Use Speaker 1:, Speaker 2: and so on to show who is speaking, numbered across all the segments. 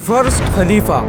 Speaker 1: First खलीफा।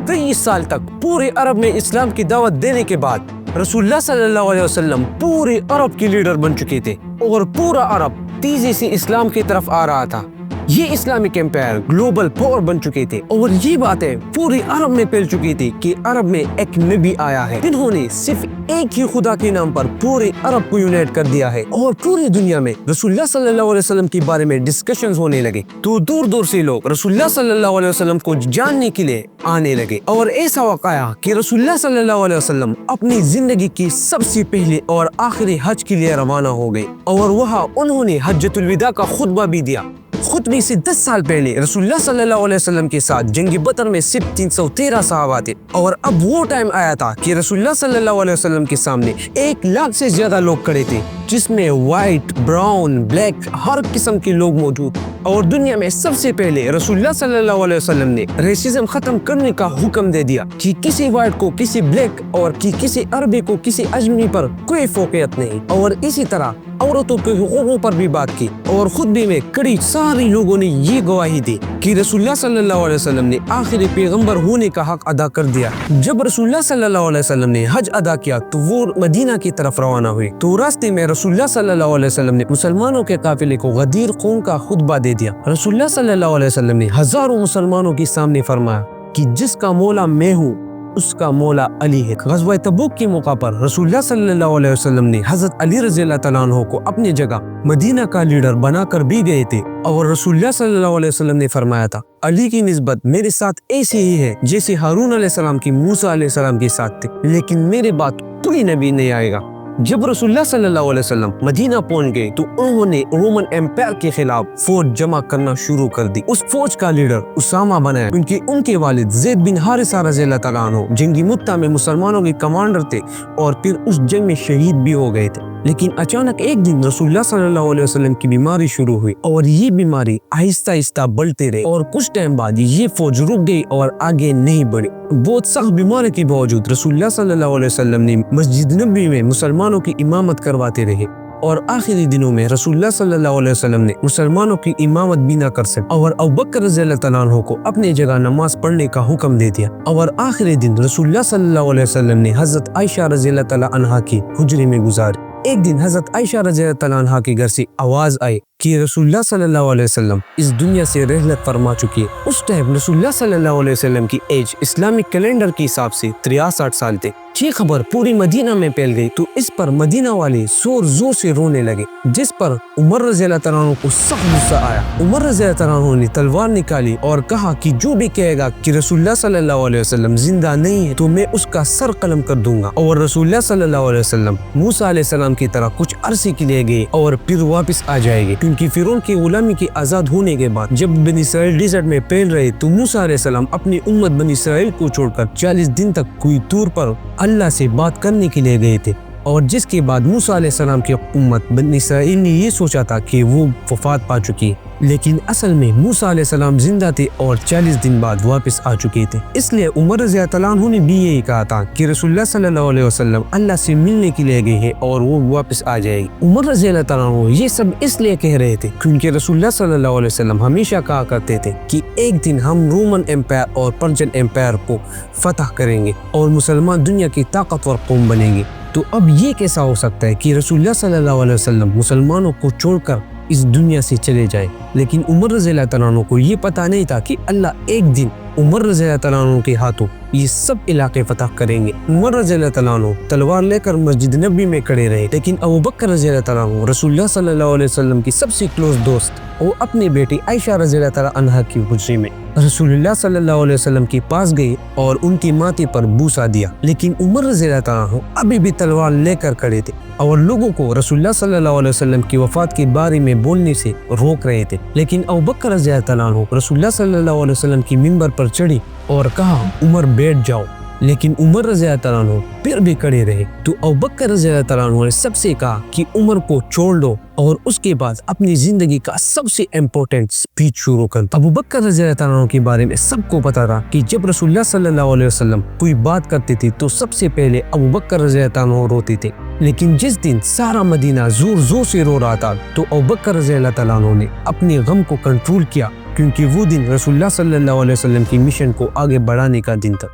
Speaker 1: 23 साल तक पूरे अरब में इस्लाम की दावत देने के बाद रसूलुल्लाह सल्लल्लाहु अलैहि वसल्लम पूरे अरब के लीडर बन चुके थे और पूरा अरब तेजी से इस्लाम की तरफ आ रहा था। ये इस्लामिक एम्पायर ग्लोबल पावर बन चुके थे और ये बातें पूरे अरब में फैल चुकी थी कि अरब में एक नबी आया है जिन्होंने सिर्फ एक ही खुदा के नाम पर पूरे अरब को यूनाइट कर दिया है। और पूरी दुनिया में रसूलुल्लाह सल्लल्लाहु अलैहि वसल्लम के बारे में डिस्कशंस होने लगे तो दूर दूर से लोग रसूलुल्लाह सल्लल्लाहु अलैहि वसल्लम को जानने के लिए आने लगे। और ऐसा वाक़या कि रसूलुल्लाह सल्लल्लाहु अलैहि वसल्लम अपनी जिंदगी की सबसे पहले और आखिरी हज के लिए रवाना हो गए और वहाँ उन्होंने हज्जतुल विदा का खुतबा भी दिया। खुतबे से 10 साल पहले रसूलुल्लाह सल्लल्लाहु अलैहि वसल्लम के साथ जंग बदर में सिर्फ 313 सहाबा थे और अब वो टाइम आया था कि रसूलुल्लाह सल्लल्लाहु अलैहि वसल्लम के सामने 1 लाख से ज्यादा लोग खड़े थे जिसमें व्हाइट, ब्राउन, ब्लैक हर किस्म के लोग मौजूद। और दुनिया में सबसे पहले रसूलुल्लाह सल्लल्लाहु अलैहि वसल्लम ने रेसिज्म खत्म करने का हुक्म दे दिया कि किसी व्हाइट को किसी ब्लैक और किसी अरबी को किसी अजमी पर कोई फोकियत नहीं। और इसी तरह औरतों के हुकूकों पर भी बात की और खुतबे में कई सारे लोगों ने ये गवाही दी कि रसूलुल्लाह सल्लल्लाहु अलैहि वसल्लम ने आखिरी पैगंबर होने का हक अदा कर दिया। जब रसूलुल्लाह सल्लल्लाहु अलैहि वसल्लम ने हज अदा किया तो वो मदीना की तरफ रवाना हुए तो रास्ते में रसूलुल्लाह सल्लल्लाहु अलैहि वसल्लम ने मुसलमानों के काफिले को गदीर कौम का खुतबा दे दिया। रसूलुल्लाह सल्लल्लाहु अलैहि वसल्लम ने हजारों मुसलमानों के सामने फरमाया कि जिसका मौला मैं हूँ उसका मौला अली है। ग़ज़वा तबूक के मौका पर रसूलुल्लाह सल्लल्लाहु अलैहि वसल्लम ने हज़रत अली रज़ियल्लाहु तआला अन्हु को अपनी जगह मदीना का लीडर बनाकर भी गए थे और रसूलुल्लाह सल्लल्लाहु अलैहि वसल्लम ने फरमाया था अली की निस्बत मेरे साथ ऐसी ही है जैसे हारून अलैहिस्सलाम की मूसा अलैहिस्सलाम के साथ थे, लेकिन मेरे बाद कोई नबी नहीं आएगा। जब रसूलुल्लाह सल्लल्लाहु अलैहि वसल्लम मदीना पहुंच गए तो उन्होंने रोमन एम्पायर के खिलाफ फौज जमा करना शुरू कर दी। उस फौज का लीडर उसामा बनाया क्योंकि उनके वालिद ज़ैद बिन हारिसा रज़ियल्लाहु तआला अन्हु जंगी मुत्ता में मुसलमानों के कमांडर थे और फिर उस जंग में शहीद भी हो गए थे। लेकिन अचानक एक दिन रसूलुल्लाह सल्लल्लाहु अलैहि वसल्लम की बीमारी शुरू हुई और ये बीमारी आहिस्ता आहिस्ता बढ़ते रही और कुछ टाइम बाद ये फौज रुक गई और आगे नहीं बढ़ी। बहुत सख्त बीमारी के बावजूद रसूलुल्लाह सल्लल्लाहु अलैहि वसल्लम ने मस्जिद नबवी में मुसलमानों की इमामत करवाते रहे और आखिरी दिनों में रसूलुल्लाह सल्लल्लाहु अलैहि वसल्लम ने मुसलमानों की इमामत भी न कर सके और अबू बकर रज़ियल्लाहु तआला अन्हु को अपनी जगह नमाज पढ़ने का हुक्म दे दिया। और आखिरी दिन रसूलुल्लाह सल्लल्लाहु अलैहि वसल्लम ने हज़रत आयशा रज़ियल्लाहु तआला अन्हा की हुजरे में गुजारी। एक दिन हज़रत आयशा रज़ियल्लाहु तआला अन्हा के घर से आवाज आई कि रसूलुल्लाह सल्लल्लाहु अलैहि वसल्लम इस दुनिया से रहलत फरमा चुकी है। उस टाइम रसूलुल्लाह सल्लल्लाहु अलैहि वसल्लम की एज इस्लामिक कैलेंडर के हिसाब से 63 साल थे। ये खबर पूरी मदीना में फैल गई तो इस पर मदीना वाले जोर जोर से रोने लगे, जिस पर उमर रज़ियल्लाहु तआला अन्हु को सख्त गुस्सा आया। उमर रज़ियल्लाहु तआला अन्हु ने तलवार निकाली और कहा कि जो भी कहेगा कि रसूलुल्लाह सल्लल्लाहु अलैहि वसल्लम जिंदा नहीं है तो मैं उसका सर कलम कर दूंगा। और रसूलुल्लाह सल्लल्लाहु अलैहि वसल्लम मूसा अलैहिस्सलाम की तरह कुछ अरसे के लिए गए और फिर वापस आ जाएंगे क्योंकि फिरौन की गुलामी के आजाद होने के बाद जब बनी इसराइल डेजर्ट में फैल रहे तो मूसा अलैहिस्सलाम अपनी उम्मत बनी इसराइल को छोड़कर 40 दिन तक कोई दूर पर अल्लाह से बात करने के लिए गए थे। और जिसके बाद मूसा अलैहिस्सलाम की उम्मत बनी इसराइल ने ये सोचा था कि वो वफात पा चुकी है, लेकिन असल में मूसा अलैहिस्सलाम जिंदा थे और 40 दिन बाद वापस आ चुके थे। इसलिए उमर रज़ियल्लाहु तआला अन्हु ने भी यही कहा था कि रसूलुल्लाह सल्लल्लाहु अलैहि वसल्लम अल्लाह से मिलने के लिए गए हैं और वो वापस आ जाएगी। उमर रज़ियल्लाहु तआला अन्हु ये सब इसलिए कह रहे थे क्योंकि रसूलुल्लाह सल्लल्लाहु अलैहि वसल्लम हमेशा कहा करते थे कि एक दिन हम रोमन एम्पायर और पर्शियन एम्पायर को फतह करेंगे और मुसलमान दुनिया की ताकतवर कौम बनेंगे। तो अब ये कैसा हो सकता है कि रसूलुल्लाह सल्लल्लाहु अलैहि वसल्लम मुसलमानों को छोड़कर इस दुनिया से चले जाए। लेकिन उमर रज़ियल्लाहु तआला अन्हु को ये पता नहीं था कि अल्लाह एक दिन उमर रज़ियल्लाहु तआला अन्हु के हाथों ये सब इलाके फतह करेंगे। उमर रज़ियल्लाहु तआला अन्हु तलवार लेकर मस्जिद नबी में खड़े रहे, लेकिन अबू बकर रज़ियल्लाहु तआला अन्हु रसूलुल्लाह सल्लल्लाहु अलैहि वसल्लम की सबसे क्लोज दोस्त वो अपनी बेटी आयशा रज़ियल्लाहु तआला अन्हा की हुजरे में रसूलुल्लाह सल्लल्लाहु अलैहि वसल्लम के पास गए और उनकी माथे पर बूसा दिया। लेकिन उमर रज़ियल्लाहु तआला अन्हु अभी भी तलवार लेकर खड़े थे और लोगों को रसूलुल्लाह सल्लल्लाहु अलैहि वसल्लम की वफात के बारे में बोलने से रोक रहे थे। लेकिन अबू बकर रज़ियल्लाहु तआला अन्हु रसूलुल्लाह सल्लल्लाहु अलैहि वसल्लम की मिंबर पर चढ़ी और कहा उमर बैठ जाओ। لیکن عمر رضی اللہ تعالیٰ عنہ پھر بھی کڑے رہے. تو ابوبکر رضی اللہ تعالیٰ عنہ نے سب سے کہا کہ عمر کو چھوڑ دو اور اس کے بعد اپنی زندگی کا سب سے امپورٹنٹ اسپیچ شروع کر دو. ابوبکر رضی اللہ تعالیٰ عنہ کے بارے میں سب کو پتا تھا کہ جب رسول اللہ صلی اللہ علیہ وسلم کوئی بات کرتے تھے تو سب سے پہلے ابوبکر رضی اللہ تعالیٰ عنہ روتے تھے. لیکن جس دن سارا مدینہ زور زور سے رو رہا تھا تو ابوبکر رضی اللہ تعالیٰ عنہ نے اپنے غم کو کنٹرول کیا، کیونکہ وہ دن رسول اللہ صلی اللہ علیہ وسلم کی مشن کو آگے بڑھانے کا دن تھا.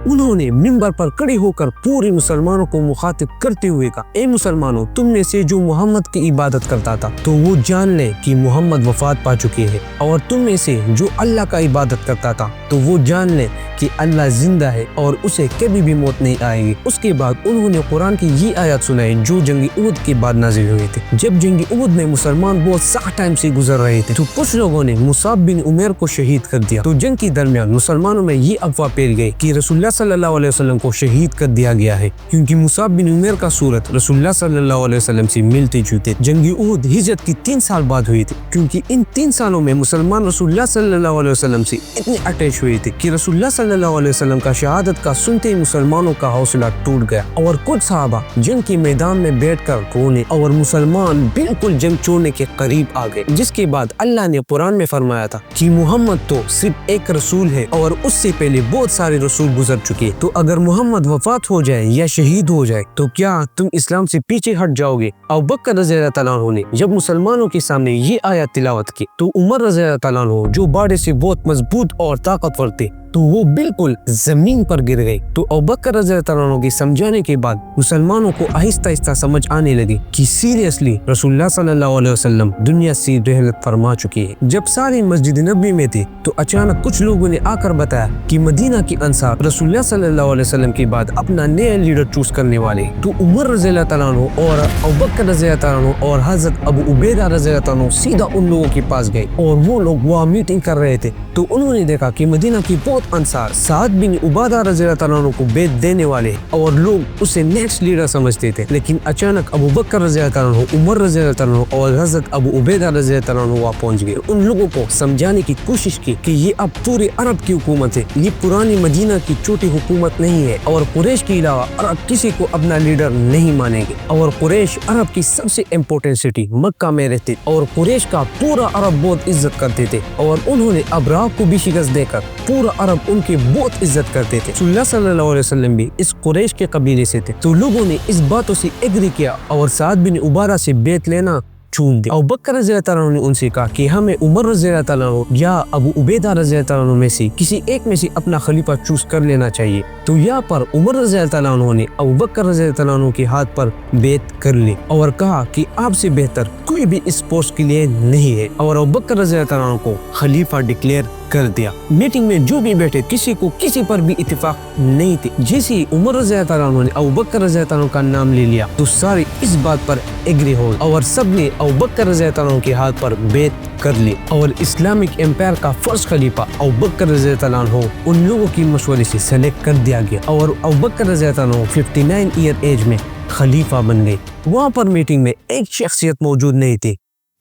Speaker 1: انہوں نے منبر پر کھڑے ہو کر پورے مسلمانوں کو مخاطب کرتے ہوئے کہا، اے مسلمانوں، تم میں سے جو محمد کی عبادت کرتا تھا تو وہ جان لے کہ محمد وفات پا چکے ہیں، اور تم میں سے جو اللہ کا عبادت کرتا تھا تو وہ جان لے کہ اللہ زندہ ہے اور اسے کبھی بھی موت نہیں آئے گی. اس کے بعد انہوں نے قرآن کی یہ آیات سنائی جو جنگ احد کے بعد نازل ہوئے تھے. جب جنگ احد میں مسلمان بہت سخت ٹائم سے گزر رہے تھے تو کچھ لوگوں نے مصعب بن عمیر کو شہید کر دیا. تو جنگ کے درمیان مسلمانوں میں یہ افواہ پھیل گئی کہ رسول اللہ صلی اللہ علیہ وسلم کو شہید کر دیا گیا ہے، کیونکہ مصعب بن عمیر کا صورت رسول اللہ صلی اللہ علیہ وسلم سے ملتے جلتے. جنگ احد ہجرت کی 3 سال بعد ہوئی تھی، کیونکہ ان 3 سالوں میں مسلمان رسول اللہ صلی اللہ علیہ وسلم سے اتنے اٹیچ ہوئے تھے کہ رسول اللہ صلی اللہ علیہ وسلم کا شہادت کا سنتے ہی مسلمانوں کا حوصلہ ٹوٹ گیا، اور کچھ صحابہ جنگ کے میدان میں بیٹھ کر رونے، اور مسلمان بالکل جنگ چھوڑنے کے قریب آ گئے. جس کے بعد اللہ نے قرآن میں فرمایا تھا کہ محمد تو صرف ایک رسول ہے اور اس سے پہلے بہت سارے رسول گزر چکے، تو اگر محمد وفات ہو جائے یا شہید ہو جائے تو کیا تم اسلام سے پیچھے ہٹ جاؤ گے؟ ابوبکر رضی اللہ تعالیٰ عنہ نے جب مسلمانوں کے سامنے یہ آیت تلاوت کی تو عمر رضی اللہ تعالیٰ عنہ جو باڑے سے بہت مضبوط اور طاقتور تھے تو وہ بالکل زمین پر گر گئے. تو ابوبکر رضی اللہ تعالیٰ عنہ کے سمجھانے کے بعد مسلمانوں کو آہستہ آہستہ سمجھ آنے لگی کہ سیریسلی رسول اللہ صلی اللہ علیہ وسلم دنیا سے رحلت فرما چکے ہیں. جب سارے مسجد نبوی میں تھے تو اچانک کچھ لوگوں نے آ کر بتایا کہ مدینہ کے انصار رسول اللہ صلی اللہ علیہ وسلم کے بعد اپنا نیا لیڈر چوز کرنے والے. تو عمر رضی اللہ تعالیٰ عنہ اور ابوبکر رضی اللہ تعالیٰ عنہ اور حضرت ابو عبیدہ رضی اللہ تعالیٰ عنہ سیدھا ان لوگوں کے پاس گئے، اور وہ لوگ وہاں میٹنگ کر رہے تھے. تو انہوں نے دیکھا کہ مدینہ کی بہت انصار سعد بن عبادہ رضی اللہ تعالیٰ عنہ کو بیعت دینے والے اور لوگ اسے نیکسٹ لیڈر سمجھتے تھے. لیکن اچانک ابوبکر رضی اللہ تعالیٰ عنہ، عمر رضی اللہ تعالیٰ عنہ اور حضرت ابو عبیدہ رضی اللہ تعالیٰ عنہ وہاں پہنچ گئے. ان لوگوں کو سمجھانے کی کوشش کی کہ یہ اب پورے عرب کی حکومت ہے، یہ پرانی مدینہ کی چھوٹی حکومت نہیں ہے، اور قریش کے علاوہ عرب کسی کو اپنا لیڈر نہیں مانیں گے. اور قریش عرب کی سب سے امپورٹنٹ سٹی مکہ میں رہتے اور قریش کا پورا عرب بہت عزت کرتے تھے، اور انہوں نے ابراہ کو بھی شکست دے کر پورا عرب ان کی بہت عزت کرتے تھے. رسول اللہ صلی اللہ علیہ وسلم بھی اس قریش کے قبیلے سے تھے. تو لوگوں نے اس باتوں سے ایگری کیا اور سعد بن عبادہ سے بیعت لینا چھوڑ دیا. ابوبکر رضی اللہ تعالیٰ عنہ نے ان سے کہا کہ ہمیں عمر رضی اللہ تعالیٰ عنہ یا ابو عبیدہ رضی اللہ تعالیٰ عنہ میں سے کسی ایک میں سے اپنا خلیفہ چوز کر لینا چاہیے. تو یہاں پر عمر رضی اللہ تعالیٰ عنہ نے ابوبکر رضی اللہ تعالیٰ عنہ کے ہاتھ پر بیعت کر لی اور کہا کہ آپ سے بہتر کوئی بھی اس پوسٹ کے لیے نہیں ہے، اور ابوبکر رضی اللہ تعالیٰ عنہ کو خلیفہ ڈکلیئر کر دیا. میٹنگ میں جو بھی بیٹھے کسی کو کسی پر بھی اتفاق نہیں تھی. جیسے ہی عمر رضی اللہ تعالیٰ عنہ نے ابوبکر رضی اللہ تعالیٰ عنہ کا نام لے لیا تو سارے اس بات پر ایگری ہو گئے اور سب نے ابوبکر رضی اللہ تعالیٰ عنہ کے ہاتھ پر بیعت کر لی. اور اسلامک امپائر کا فرسٹ خلیفہ ابوبکر رضی اللہ تعالیٰ عنہ ان لوگوں کی مشورے سے سلیکٹ کر دیا گیا، اور ابوبکر رضی اللہ تعالیٰ عنہ 59 ایئر ایج میں خلیفہ بن گئے. وہاں پر میٹنگ میں ایک شخصیت موجود نہیں تھی،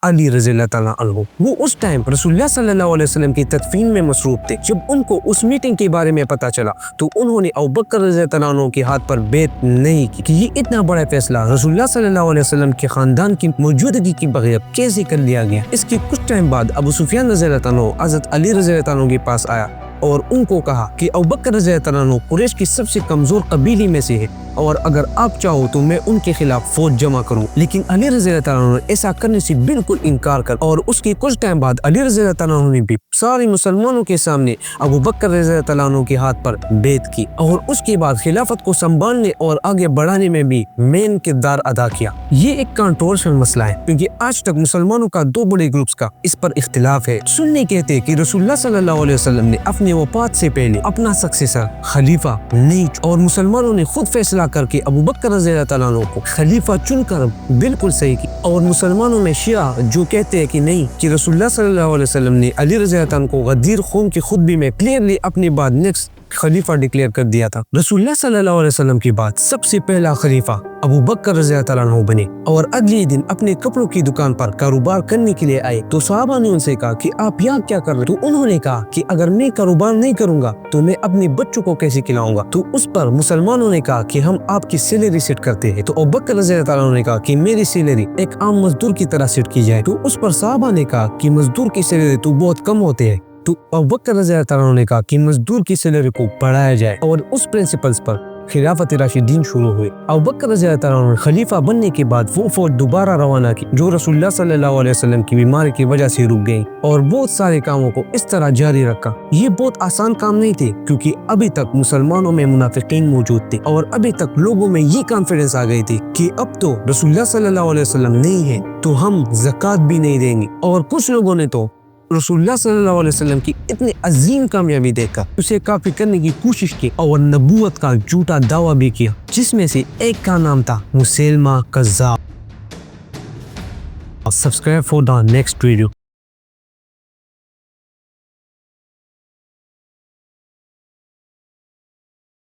Speaker 1: علی رضی اللہ تعالیٰ عنہ. وہ اس ٹائم رسول اللہ صلی اللہ علیہ وسلم کی تدفین میں مصروف تھے. جب ان کو اس میٹنگ کے بارے میں پتا چلا تو انہوں نے ابوبکر رضی اللہ تعالیٰ عنہ کے ہاتھ پر بیعت نہیں کی کہ یہ اتنا بڑا فیصلہ رسول اللہ صلی اللہ علیہ وسلم کے خاندان کی موجودگی کے بغیر کیسے کر لیا گیا. اس کے کچھ ٹائم بعد ابو سفیان رضی اللہ تعالیٰ عنہ حضرت علی رضی اللہ تعالیٰ عنہ کے پاس آیا اور ان کو کہا کہ ابوبکر رضی اللہ تعالیٰ عنہ قریش کی سب سے کمزور قبیلے میں سے ہے، اور اگر آپ چاہو تو میں ان کے خلاف فوج جمع کروں. لیکن علی رضی اللہ تعالیٰ عنہ نے ایسا کرنے سے بالکل انکار کر، اور اس کے کچھ ٹائم بعد علی رضی اللہ تعالیٰ عنہ نے بھی سارے مسلمانوں کے سامنے ابوبکر رضی اللہ تعالیٰ عنہ کے ہاتھ پر بیعت کی، اور اس کے بعد خلافت کو سنبھالنے اور آگے بڑھانے میں بھی مین کردار ادا کیا. یہ ایک کنٹروورشل مسئلہ ہے کیونکہ آج تک مسلمانوں کا 2 بڑے گروپس کا اس پر اختلاف ہے. سنی کہتے ہیں کہ رسول اللہ صلی اللہ علیہ وسلم نے اپنے وفات سے پہلے اپنا سکسیسر خلیفہ نہیں، اور مسلمانوں نے خود فیصلہ کر کے ابوبکر رضی اللہ تعالیٰ عنہ کو خلیفہ چن کر بالکل صحیح کی. اور مسلمانوں میں شیعہ جو کہتے ہیں کہ نہیں، کہ رسول اللہ صلی اللہ علیہ وسلم نے علی رضی اللہ عنہ کو غدیر قوم کی خطبے میں کلیئرلی اپنے بعد نیکسٹ खलीफा डिक्लेयर कर दिया था। रसूलुल्लाह सल्लल्लाहु अलैहि वसल्लम के बाद सबसे पहला खलीफा अबू बकर रज़ियल्लाहु तआला अन्हु बने और अगले दिन अपने कपड़ों की दुकान पर कारोबार करने के लिए आए तो सहाबा ने उनसे कहा कि आप यहाँ क्या कर रहे हो? तो उन्होंने कहा कि अगर मैं कारोबार नहीं करूंगा तो मैं अपने बच्चों को कैसे खिलाऊंगा? तो उस पर मुसलमानों ने कहा कि हम आपकी सैलरी सेट करते हैं। तो अबू बकर रज़ियल्लाहु तआला अन्हु ने कहा कि मेरी सैलरी एक आम मजदूर की तरह सेट की जाए। तो उस पर सहाबा ने कहा कि मजदूर की सैलरी तो बहुत कम होते हैं। तो अबू बकर रज़ियल्लाहु तआला अन्हु ने कहा कि मजदूर की सैलरी को बढ़ाया जाए और उस प्रिंसिपल्स पर खिलाफत राशिदीन शुरू हुए। अबू बकर रज़ियल्लाहु तआला अन्हु खलीफा बनने के बाद वो फौज दोबारा रवाना की जो रसूलुल्लाह सल्लल्लाहु अलैहि वसल्लम की बीमारी की वजह से रुक गई और बहुत सारे कामों को इस तरह जारी रखा। ये बहुत आसान काम नहीं थे क्योंकि अभी तक मुसलमानों में मुनाफिकीन मौजूद थे और अभी तक लोगों में ये कॉन्फिडेंस आ गई थी कि अब तो रसूलुल्लाह सल्लल्लाहु अलैहि वसल्लम नहीं है तो हम ज़कात भी नहीं देंगे। और कुछ लोगों ने तो रसूलुल्लाह सल्लल्लाहु अलैहि वसल्लम की इतनी अजीम कामयाबी देखकर उसे काफी करने की कोशिश की और नबूवत का झूठा दावा भी किया, जिसमें से एक का नाम था मुसैलमा कज़्ज़ाब। Subscribe for the next video.